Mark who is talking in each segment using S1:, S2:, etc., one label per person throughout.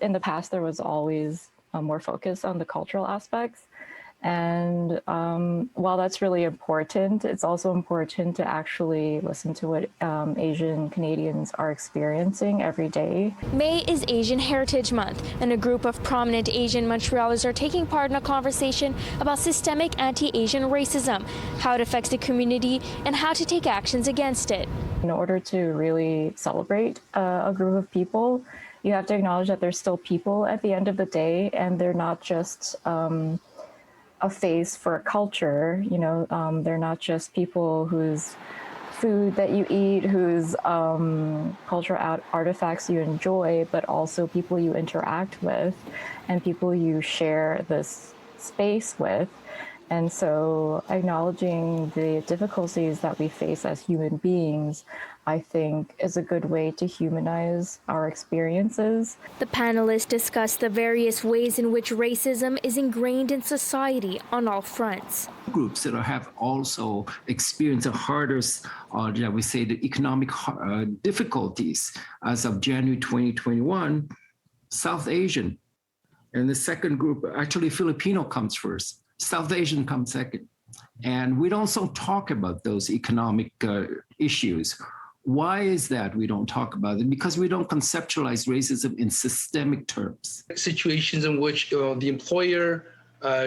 S1: in the past, there was always more focus on the cultural aspects. And while that's really important, it's also important to actually listen to what Asian Canadians are experiencing every day.
S2: May is Asian Heritage Month, and a group of prominent Asian Montrealers are taking part in a conversation about systemic anti-Asian racism, how it affects the community, and how to take actions against it.
S1: In order to really celebrate a group of people, you have to acknowledge that they're still people at the end of the day, and they're not just a face for a culture. You know, they're not just people whose food that you eat, whose cultural artifacts you enjoy, but also people you interact with and people you share this space with. And so acknowledging the difficulties that we face as human beings, I think, is a good way to humanize our experiences.
S2: The panelists discussed the various ways in which racism is ingrained in society on all fronts.
S3: Groups that have also experienced the hardest, we say, the economic difficulties as of January 2021, South Asian. And the second group, actually Filipino comes first. South Asian comes second. And we don't so talk about those economic issues. Why is that we don't talk about it? Because we don't conceptualize racism in systemic terms.
S4: Situations in which the employer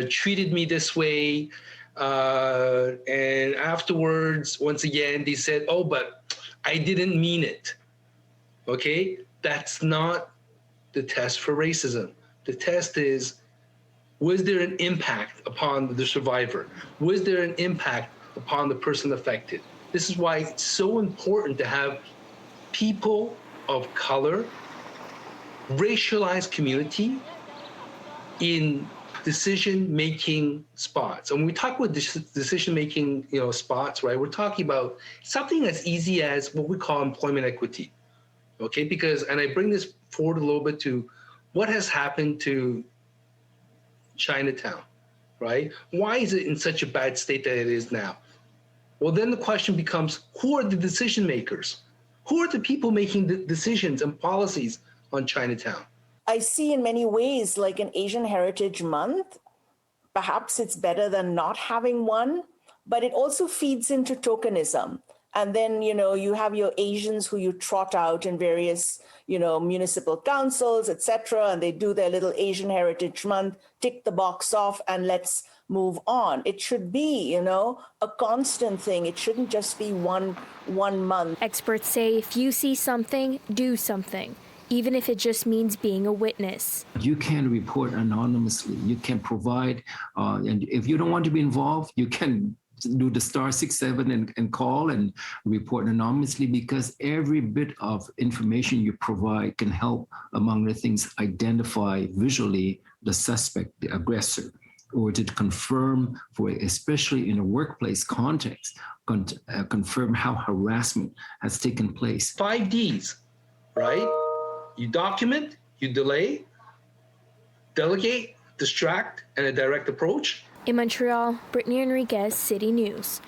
S4: treated me this way, and afterwards, once again, they said, oh, but I didn't mean it. Okay? That's not the test for racism. The test is, was there an impact upon the survivor? Was there an impact upon the person affected? This is why it's so important to have people of color, racialized community in decision-making spots. And when we talk about decision-making, spots, right? We're talking about something as easy as what we call employment equity, okay? Because, and I bring this forward a little bit to what has happened to Chinatown, right? Why is it in such a bad state that it is now? Well, then the question becomes, who are the decision makers? Who are the people making the decisions and policies on Chinatown?
S5: I see in many ways, like an Asian Heritage Month, perhaps it's better than not having one, but it also feeds into tokenism. And then, you have your Asians who you trot out in various, municipal councils, etc., and they do their little Asian Heritage Month, tick the box off, and let's move on. It should be, a constant thing. It shouldn't just be one month.
S2: Experts say if you see something, do something, even if it just means being a witness.
S3: You can report anonymously. You can provide, and if you don't want to be involved, you can do the *67 and call and report anonymously, because every bit of information you provide can help, among the things, identify visually the suspect, the aggressor, or to confirm, especially in a workplace context, confirm how harassment has taken place.
S4: 5 Ds, right? You document, you delay, delegate, distract, and a direct approach.
S2: In Montreal, Brittany Henriques, City News.